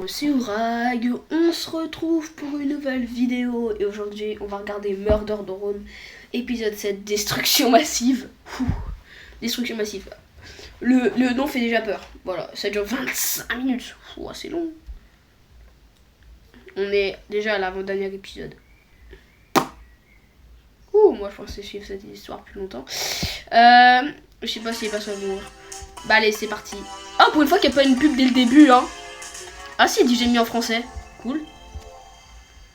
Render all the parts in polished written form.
c'est Urag, on se retrouve pour une nouvelle vidéo et aujourd'hui on va regarder Murder Drone, épisode 7, Destruction Massive. Destruction Massive. Le nom fait déjà peur, voilà, ça dure 25 minutes, c'est long. On est déjà à l'avant-dernier épisode. Moi je pensais suivre cette histoire plus longtemps. Je sais pas s'il passe à mourir. Bah allez, c'est parti. Oh, pour une fois qu'il n'y a pas une pub dès le début, hein. Ah si, j'ai mis en français. Cool.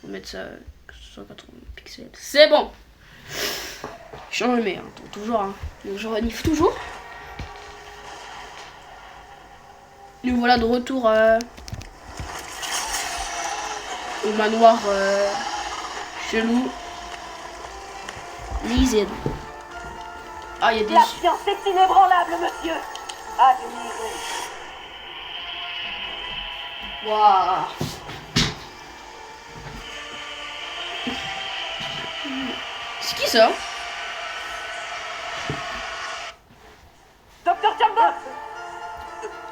On va mettre ça 180 pixels. C'est bon. Je remets, hein. Toujours, hein. Donc je renifle toujours. Nous voilà de retour au manoir chelou. Lisez. Ah, il y a des... La science est inébranlable, monsieur. Admirez. Waouh. C'est qui ça? Docteur Chambers.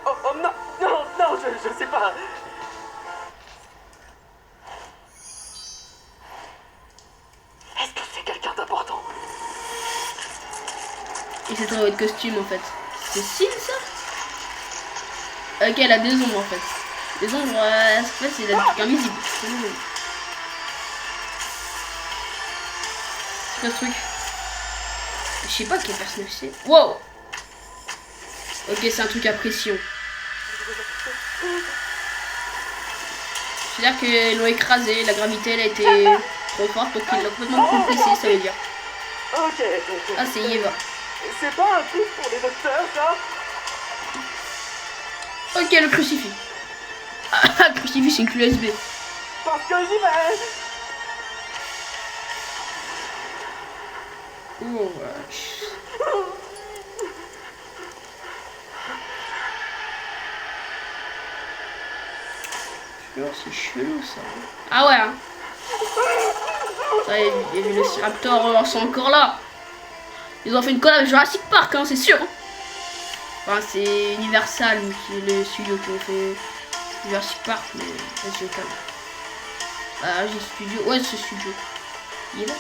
Oh non, je sais pas. Est-ce que c'est quelqu'un d'important? Et c'est trop votre costume en fait. C'est Sin ça? Ok, elle a des ombres en fait. Les ombres, en fait c'est des trucs invisibles. C'est nouveau. C'est quoi ce truc? Je sais pas quel personnage c'est. Wow. Ok, c'est un truc à pression. C'est-à-dire qu'ils l'ont écrasé, la gravité elle a été trop forte donc ils l'ont complètement compressé, ça veut dire. Ok. Ah, c'est Eva. C'est pas un truc pour les docteurs, ça? Ok, le crucifix. Ah, le crucifix c'est une clé USB. Parce que j'y vais. Oh, wesh. C'est chelou ça. Ah ouais, hein. Ça, les Velociraptors sont encore là. Ils ont fait une collab avec Jurassic Park, hein, c'est sûr. Hein. Enfin, c'est Universal, qui est le studio qui ont fait Jurassic Park, mais c'est le cas. Ah, j'ai studio. Ouais, c'est studio. Il est là.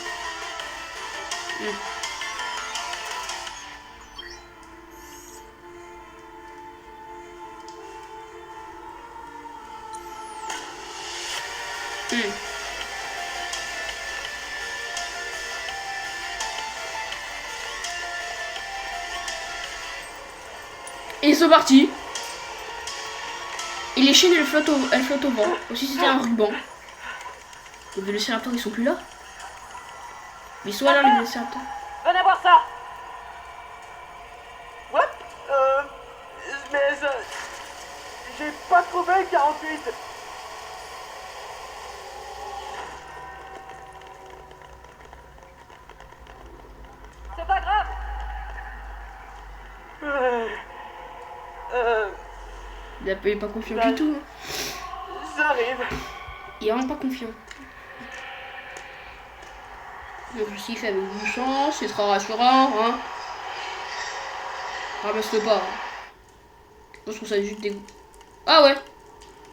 Et ils sont partis. Et les chaînes elles flottent au vent. Aussi c'était un ruban. Les Vélociraptors ils sont plus là. Mais ils sont là les Vélociraptors. Venez voir ça. What? Mais j'ai pas trouvé le 48. C'est pas grave. Il est pas confiant du tout. Hein. J'arrive. Il est vraiment pas confiant. Donc je fait avec du chance, c'est très rassurant. Hein. Ramasse-le pas. Hein. Moi je trouve ça juste dégoût. Ah ouais.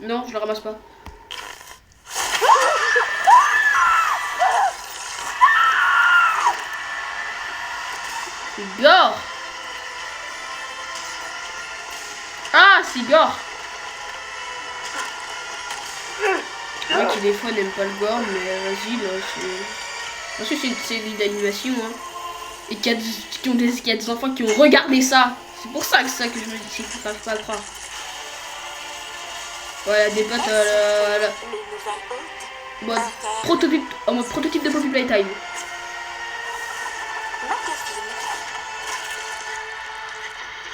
Non, je le ramasse pas. C'est gore. Ah, c'est gore. Moi qui des fois n'aime pas le gore, mais vas-y là, c'est... Parce que c'est une série d'animation, hein. Et qu'il y a des enfants qui ont regardé ça. C'est pour ça que je me dis, c'est pas à croire. Voilà, des potes en mode prototype de Poppy Playtime.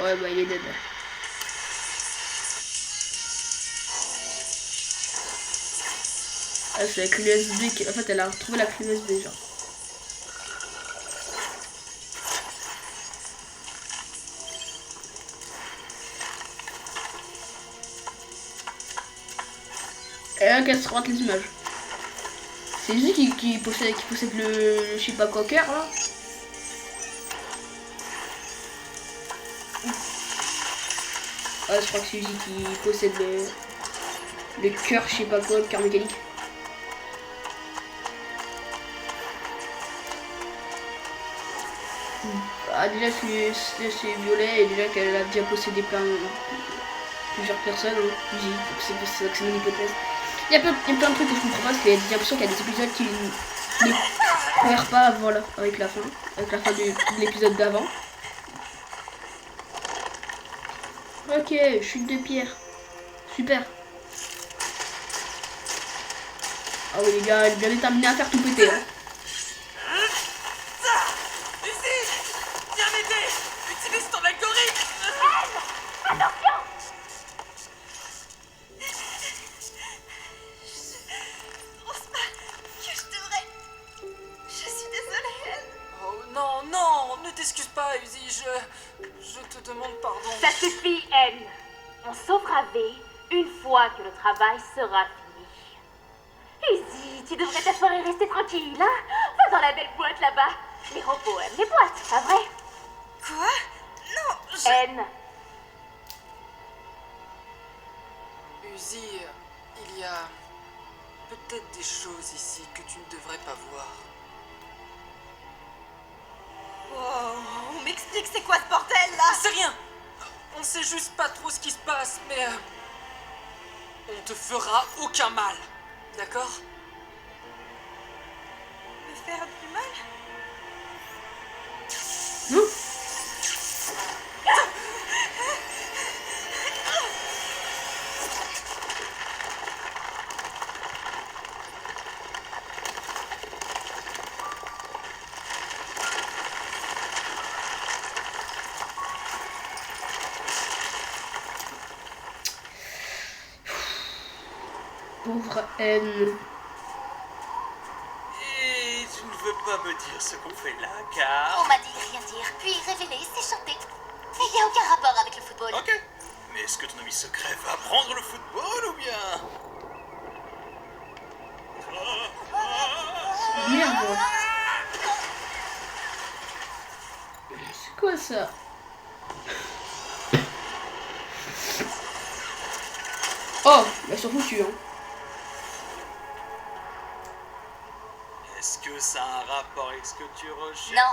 Ouais, bah il est dead. Ah, c'est la clé USB qui... En fait, elle a retrouvé la clé USB, genre. Et là, qu'elle se rate les images. C'est lui qui possède le je sais pas quoi cœur, là. Ouais, je crois que c'est lui qui possède Le cœur, je sais pas quoi, le cœur mécanique. Ah, déjà c'est violet et déjà qu'elle a déjà possédé plusieurs personnes, hein. C'est ça que c'est mon hypothèse. Il y a plein de trucs que je comprends pas, parce qu'il y a j'ai l'impression qu'il y a des épisodes qui ne cohèrent pas, voilà, avec la fin de l'épisode d'avant. Ok, chute de pierre. Super. Ah oui les gars, elle est bien déterminée à faire tout péter. Hein. Utilise ton algorithme. Attention! Je pense pas que je devrais... Je suis désolée, Anne. Oh non, non, ne t'excuse pas, Uzi, je te demande pardon. Ça suffit, Anne. On sauvera V une fois que le travail sera fini. Uzi, tu devrais t'asseoir et rester tranquille, hein? Va dans la belle boîte là-bas. Les robots aiment les boîtes, pas vrai? Quoi? Non, Anne. Uzi, il y a peut-être des choses ici que tu ne devrais pas voir. Oh, on m'explique c'est quoi ce bordel là? C'est rien. On sait juste pas trop ce qui se passe, mais... on te fera aucun mal. D'accord? Me faire du mal? Non. Pauvre haine. Et tu ne veux pas me dire ce qu'on fait là, car... On m'a dit rien dire, puis révéler, c'est chanter. Mais il n'y a aucun rapport avec le football. Ok. Mais est-ce que ton ami secret va apprendre le football ou bien... Merde. C'est quoi ça? Oh, bah sont foutus, hein. Est-ce que ça a un rapport avec ce que tu recherches? Non.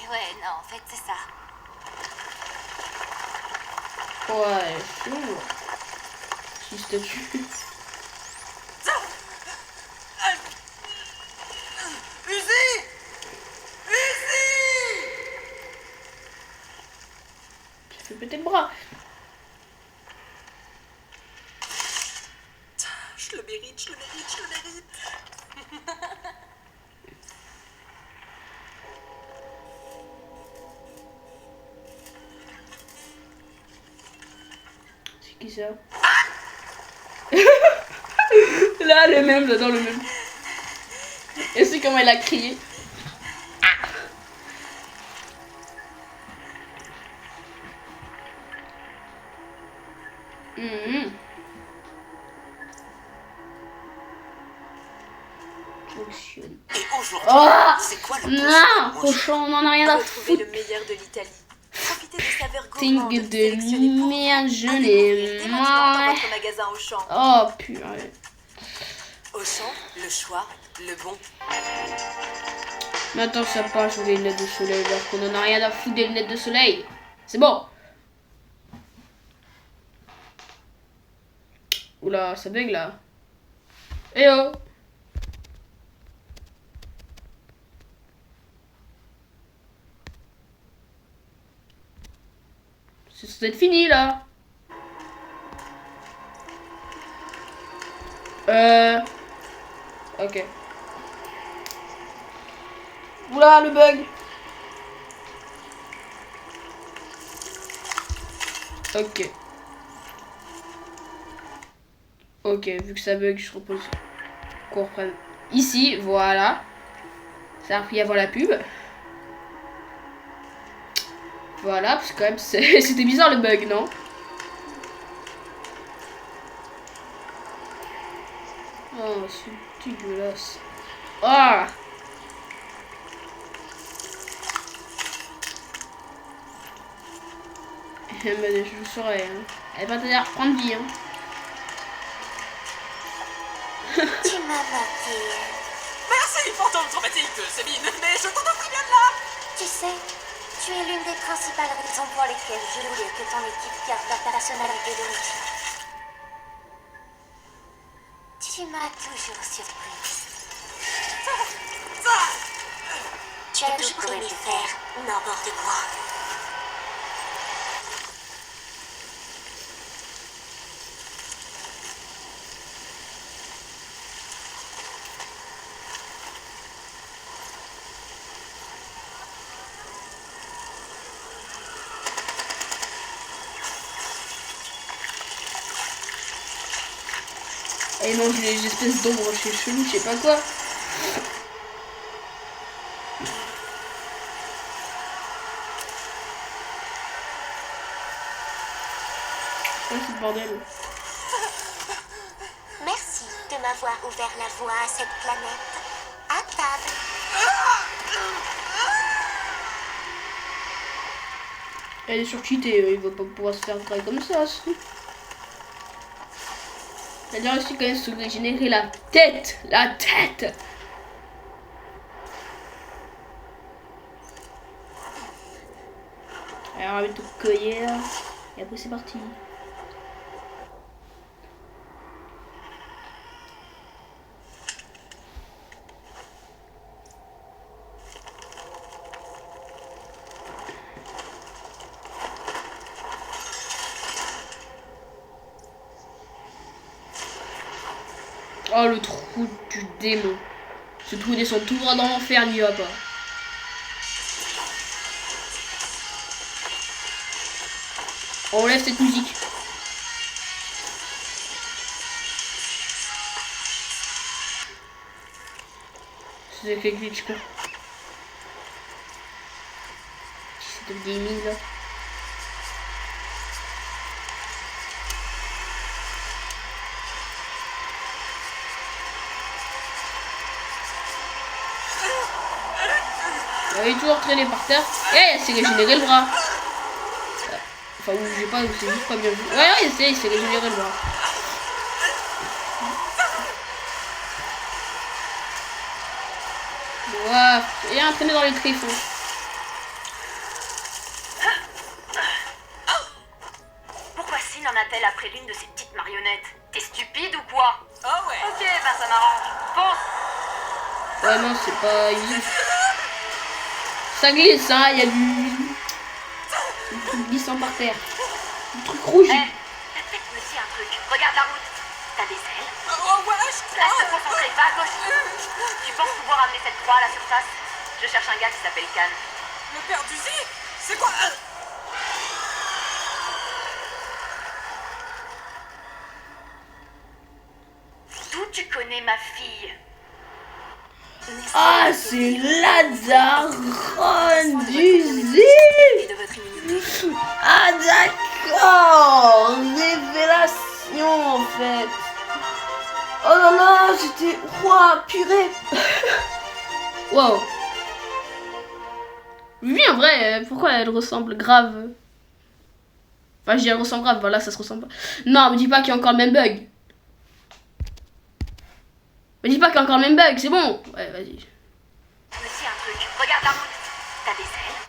ouais, non, en fait, c'est ça. Ouais, c'est bon. Si statue. Uzi! Uzi! Tu fais péter le bras. Je le mérite, je le mérite, je le mérite. C'est qui ça? Là, le même, j'adore le même. Et c'est comment elle a crié. Mhm. Fonctionne. Et aujourd'hui, Oh c'est quoi le non, cochon, on en a rien à Retrouver foutre. le meilleur de l'Italie. Profitez des saveurs Ting gourmandes de sélectionnées pour vous. merde, je À l'ai. découvrir dès maintenant dans votre magasin Auchan. Oh purée. Auchan, le choix, le bon. Maintenant ça part sur les lunettes de soleil alors qu'on en a rien à foutre des lunettes de soleil. C'est bon. Oula, ça bug là. Eh oh. C'est censé être fini là. Ok. Oula, le bug. Ok. Ok, vu que ça bug, je propose qu'on reprenne ici. Voilà. Ça a repris avant la pub. Voilà, parce que quand même, c'était bizarre le bug, non? Oh, c'est dégueulasse. Ah! Mais je saurais, hein. Elle va d'ailleurs reprendre vie, hein. Tu m'as maquillée. Merci, fantôme traumatique, Sabine, mais je t'entends très bien de là. Tu sais, tu es l'une des principales raisons pour lesquelles je voulais que ton équipe garde la personnalité d'origine. Tu m'as toujours surprise. Tu as toujours aimé faire n'importe quoi. Et non, j'ai les espèces d'ombre chez chelou, je sais pas quoi. Oh, c'est le bordel. Merci de m'avoir ouvert la voie à cette planète. À table. Elle est surcheatée, il va pas pouvoir se faire travailler comme ça. Elle a réussi quand même à se régénérer la tête. La tête. Alors on va tout cueillir. Et après c'est parti. Oh le trou du démon. Ce trou descend tout droit dans l'enfer, n'y va pas. On enlève cette musique. C'est quel glitch quoi. C'est de gaming là. Il est toujours traîné par terre. Et il s'est régénéré le bras. Enfin, ou j'ai pas, c'est juste pas bien vu. Ouais, il s'est régénéré le bras. Wow. Il est entraîné dans les tréfonds. Pourquoi Sin en a-t-elle après l'une de ces petites marionnettes? T'es stupide ou quoi? Oh ouais. Ok, bah ça m'arrange. Fonce. Ouais, non, c'est pas easy. Ça glisse, hein, il y a du truc glissant par terre. Du truc rouge. Ta tête me dit un truc. Regarde la route. T'as des ailes? Oh ouais, je Reste crois. concentré, va à gauche. Tu penses pouvoir amener cette croix à la surface? Je cherche un gars qui s'appelle Khan. Le père d'Uzi? C'est quoi? D'où tu connais ma fille? Ah, c'est la daronne d'Uzi. Et de votre immunité. Ah, d'accord. Révélation, en fait. Oh là là, j'étais... Ouah, purée. Wow. Oui, en vrai, pourquoi elle ressemble grave? Enfin, je dis elle ressemble grave, voilà, ça se ressemble pas. Non, me dis pas qu'il y a encore le même bug. Me dis pas qu'il y a encore le même bug, c'est bon. Ouais, vas-y. Me dis un truc. Regarde la route. T'as des ailes?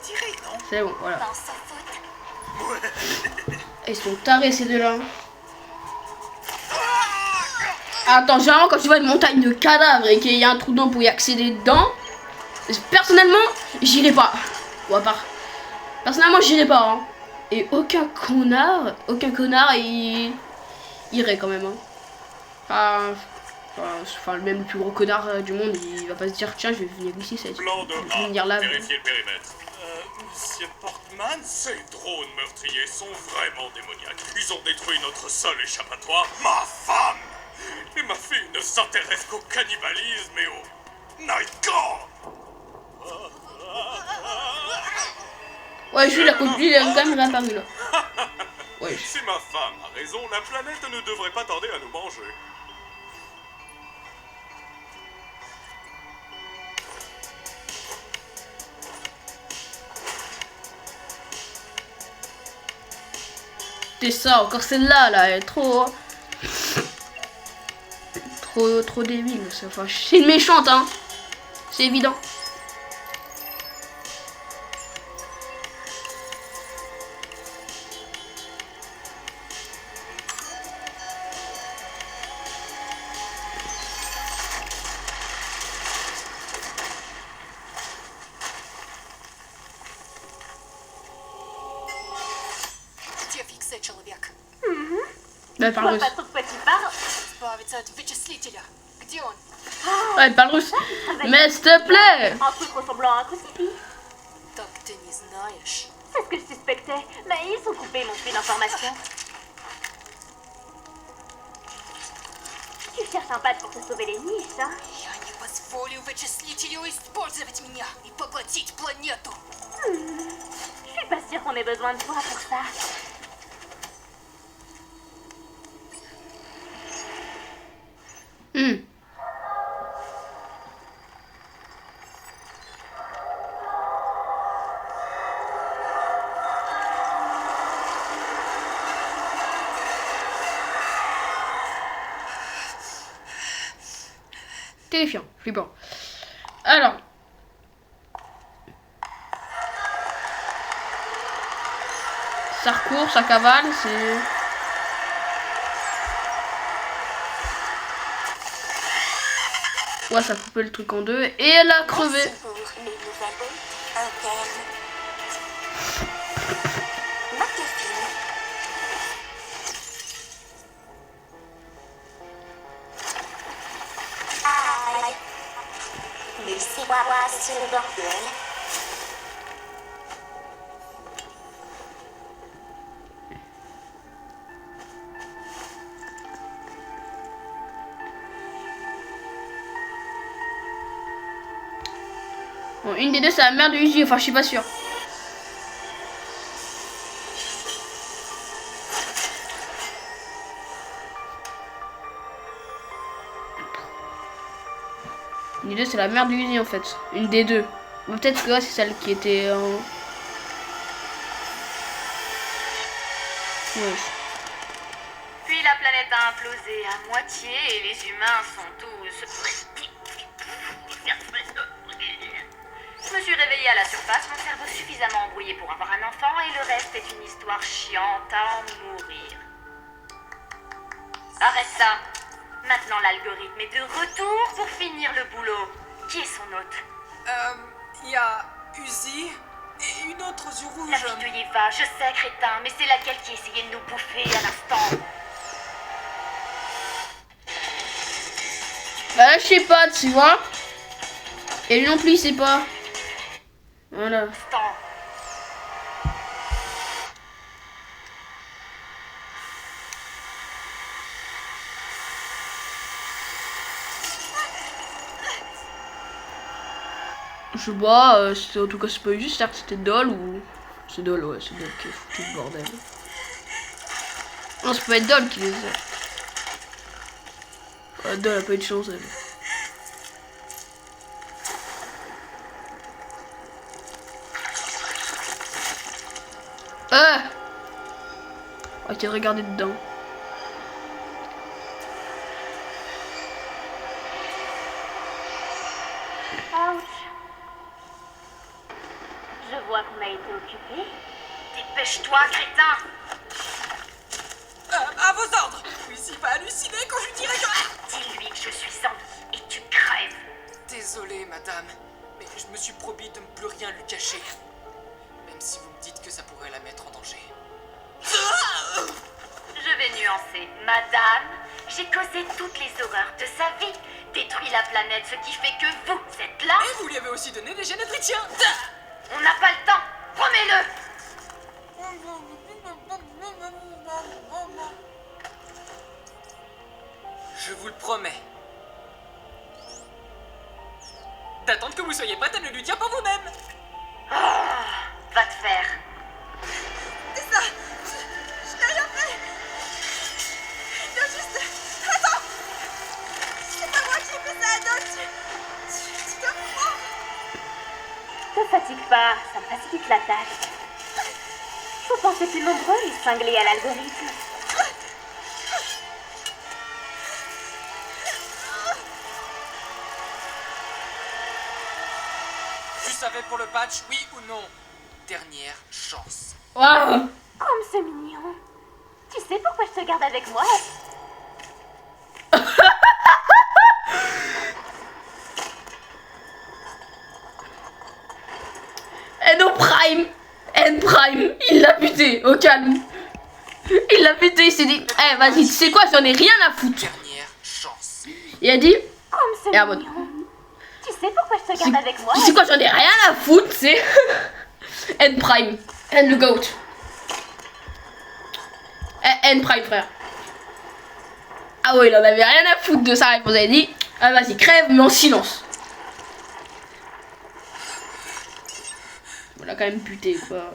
Tiré, non? C'est bon, voilà. On s'en fout. Ils sont tarés ces deux-là. Attends, généralement quand tu vois une montagne de cadavres et qu'il y a un trou dedans pour y accéder dedans, personnellement, j'irai pas. Ou à part. Personnellement, j'irai pas. Hein. Et aucun connard il irait quand même. Hein. Enfin, même le plus gros connard du monde, il va pas se dire tiens, je vais venir ici, ça Plan de je vais venir là. vérifier le périmètre. Monsieur Portman, ces drones meurtriers sont vraiment démoniaques. Ils ont détruit notre seul échappatoire, ma femme. Et ma fille ne s'intéresse qu'au cannibalisme et au Nightcore. Ouais, je suis la côte, il est quand même réapparu là. Ouais. Si ma femme a raison, la planète ne devrait pas tarder à nous manger. C'était ça, encore celle-là, là, elle est trop débile. Enfin, c'est une méchante, hein. C'est évident. Где фиксация человек? Elle Je parle vois russe. pas trop de quoi tu parles. Избавиться от вычислителя. Где он? Ouais, elle parle russe. Mais s'il te plaît. Un truc ressemblant à un crucifix. Так ты не знаешь. C'est ce que je suspectais. Mais ils ont coupé mon flux d'informations. Tu cherches un pad pour te sauver les niches, hein? Я не позволю вычислителю использовать меня и поглотить планету. Je suis pas sûre qu'on ait besoin de toi pour ça. Terrifiant, flippant. Alors. Ça recourt, ça cavale, c'est... Ouais, ça a coupé le truc en deux et elle a crevé. Merci pour les nouvelles hôtes, interne. McAfee. Aïe. Mais c'est quoi ce bordel? Bon, une des deux, c'est la mère de Uzi, enfin, je suis pas sûre. Une des deux, c'est la mère de Uzi, en fait. Une des deux. Ou peut-être que ouais, c'est celle qui était en... Ouais. Puis la planète a implosé à moitié et les humains sont tous... Je me suis réveillée à la surface, mon cerveau suffisamment embrouillé pour avoir un enfant et le reste est une histoire chiante à en mourir. Arrête ça. Maintenant l'algorithme est de retour pour finir le boulot. Qui est son hôte? Il y a Uzi et une autre aux yeux La rouges. fille de Yeva, je sais crétin, mais c'est laquelle qui essayait de nous bouffer à l'instant? Bah, je sais pas, tu vois. Et lui non plus, il sait pas. Voilà. Instant. Je sais pas, en tout cas, c'est pas juste, certes, c'était Doll ou. C'est Doll, ouais, c'est Doll qui est foutu le bordel. Non, ça peut être Doll qui les a. Ouais, Doll a pas eu de chance, elle. Ah! Ok, de regarder dedans. Ouch. Je vois qu'on a été occupé. Dépêche-toi, crétin! À vos ordres. Uzi va halluciner quand je lui dirai que... Dis-lui que je suis en vie et tu crèves. Désolé, madame, mais je me suis promis de ne plus rien lui cacher. Même si vous me dites que ça pourrait la mettre en danger. Je vais nuancer. Madame, j'ai causé toutes les horreurs de sa vie. Détruit la planète, ce qui fait que vous êtes là. Et vous lui avez aussi donné des gènes nutritiens. On n'a pas le temps. Promets-le. Je vous le promets. D'attendre que vous soyez prête à me lui dire par vous-même. Va te faire. C'est ça. Je n'ai rien fait. Il doit juste... Attends. C'est pas moi qui ai fait ça, Adol. Tu comprends? Te fatigue pas, ça me facilite la tâche. Faut penser plus nombreux, les cinglés à l'algorithme. Tu savais pour le patch, oui ou non? Dernière chance. Waouh. Comme c'est mignon. Tu sais pourquoi je te garde avec moi? N-Prime, il l'a buté, au calme. Il l'a buté, il s'est dit, eh vas-y, tu sais quoi, j'en ai rien à foutre. Dernière chance. Il a dit, Comme c'est mignon. Tu sais pourquoi je te garde avec moi? tu sais quoi, j'en ai rien à foutre, c'est N-Prime, N le GOAT. N-Prime, frère. Ah ouais, il en avait rien à foutre de sa réponse. Il a dit, ah vas-y, crève, mais en silence. On l'a quand même buté, quoi.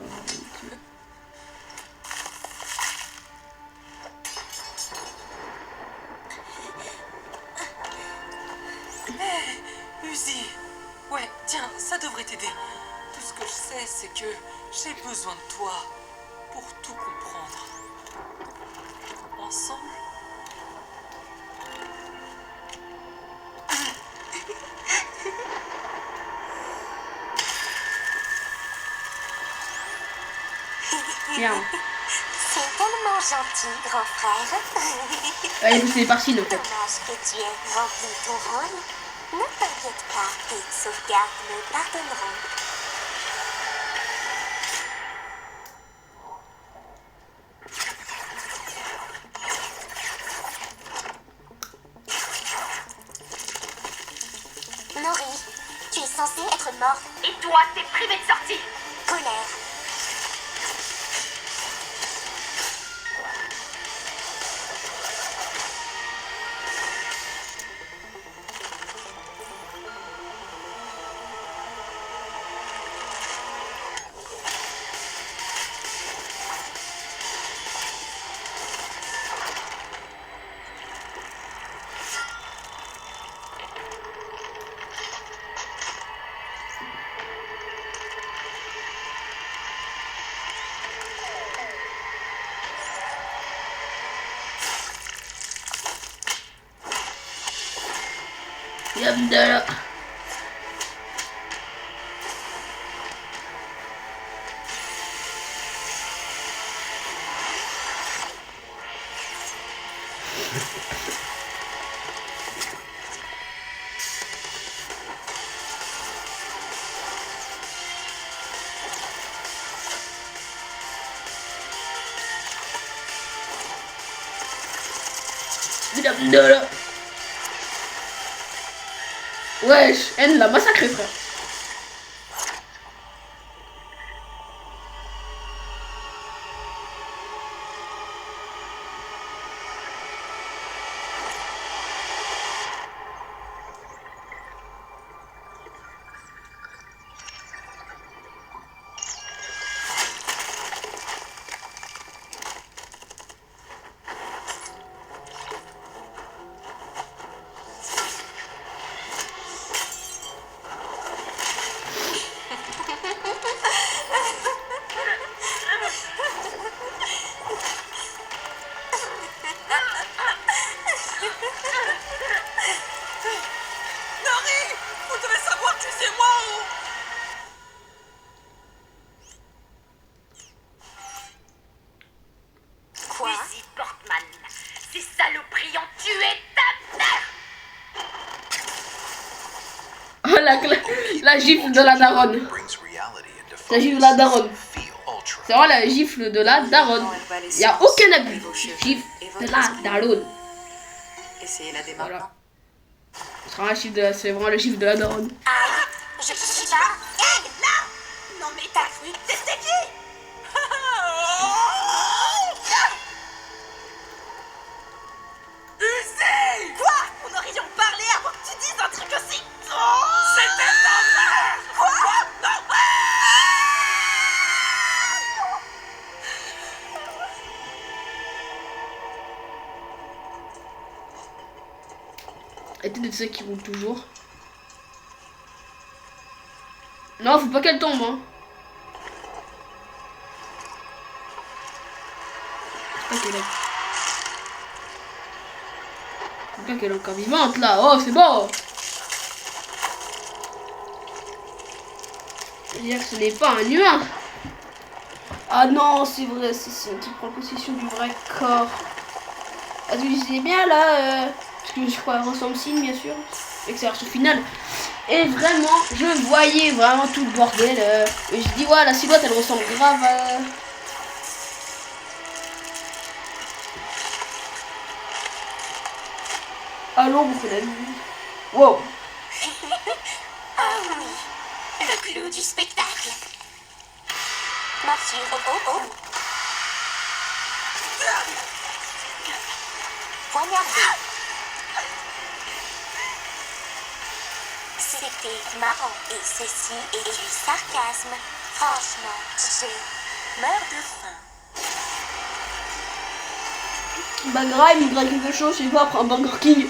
Uzi. Ouais, tiens, ça devrait t'aider. Tout ce que je sais, c'est que j'ai besoin de toi pour tout comprendre. Ensemble? Bien. C'est tellement gentil, grand frère. Allez, c'est parti, le fait. Dommage que tu aies rempli ton rôle. Ne t'inquiète pas, tes sauvegardes me pardonneront. Nori, tu es censée être morte. Et toi, t'es privé de sortie. Colère. Yamdala. Yamdala. Wesh, N l'a massacré, frère. La gifle de la daronne. La gifle de la daronne. C'est vraiment la gifle de la daronne. Il n'y a aucun abus. Gifle de la daronne. Essayez la démarche. Voilà. C'est vraiment le gifle de la daronne. Aïe, je suis là. Hé, là. Non mais t'as cru que c'était qui? Uzi! Quoi? On aurait dû en parler avant que tu dises un truc aussi. C'était ta mère! Quoi? Non! Et peut-être de ceux qui vont toujours. Non, faut pas qu'elle tombe, hein. Quelqu'un qui est encore vivante là. Oh, c'est bon. C'est-à-dire que ce n'est pas un humain. Ah non, c'est vrai, c'est un qui prend possession du vrai corps. Ah, vous disiez bien là, parce que je crois ressemble signe bien sûr, et que c'est la version finale. Et vraiment, je voyais vraiment tout le bordel. Et je dis, ouais, la silhouette elle ressemble grave à l'ombre qu'on a vu. Wow. Ah oui, le clou du spectacle. Marchez, oh. Poignardé. C'était marrant et ceci est du sarcasme. Franchement, je meurs de faim. Bagra, il me graille quelque chose, je sais pas, après un Burger King.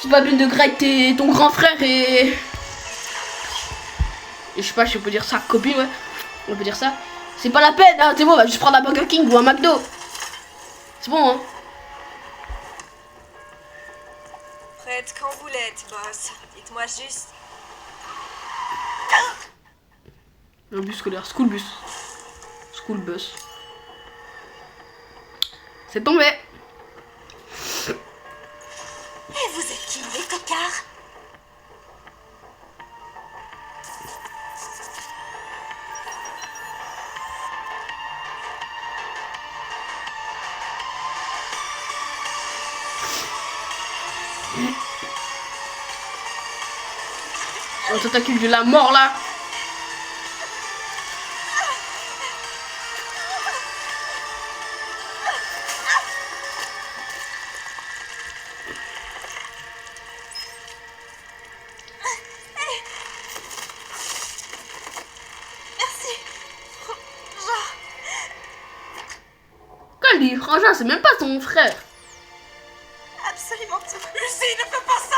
C'est pas bien de grailler ton grand frère et je sais pas si on peut dire ça, copine, ouais. On peut dire ça. C'est pas la peine, hein, c'est bon, on va juste prendre un Burger King ou un McDo. C'est bon, hein. Prête quand vous l'êtes, boss. Dites-moi juste. Un bus scolaire, school bus. School bus. C'est tombé. Et vous êtes qui, les cocards? On s'attaque de la mort là. Quand lui, Frangin, c'est même pas son frère. Absolument tout. Lucie, ne fais pas ça!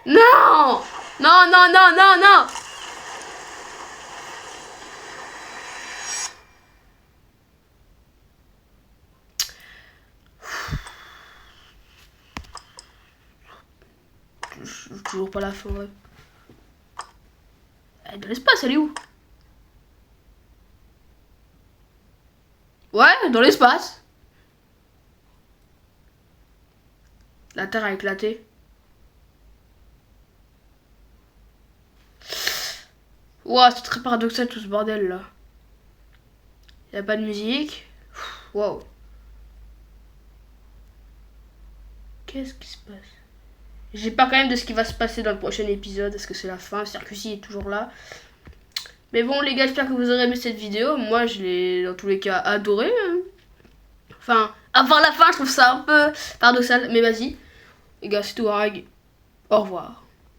Non! Non, non, non, non, non! Toujours pas la forêt. Elle est dans l'espace, elle est où? Ouais, dans l'espace. La Terre a éclaté. Wow, c'est très paradoxal tout ce bordel là. Y a pas de musique. Wow. Qu'est-ce qui se passe? J'ai peur quand même de ce qui va se passer dans le prochain épisode. Est-ce que c'est la fin? Circusi est toujours là. Mais bon les gars, j'espère que vous aurez aimé cette vidéo. Moi je l'ai dans tous les cas adoré. Enfin, avant la fin je trouve ça un peu paradoxal. Mais vas-y. Les gars, c'est tout. Au revoir.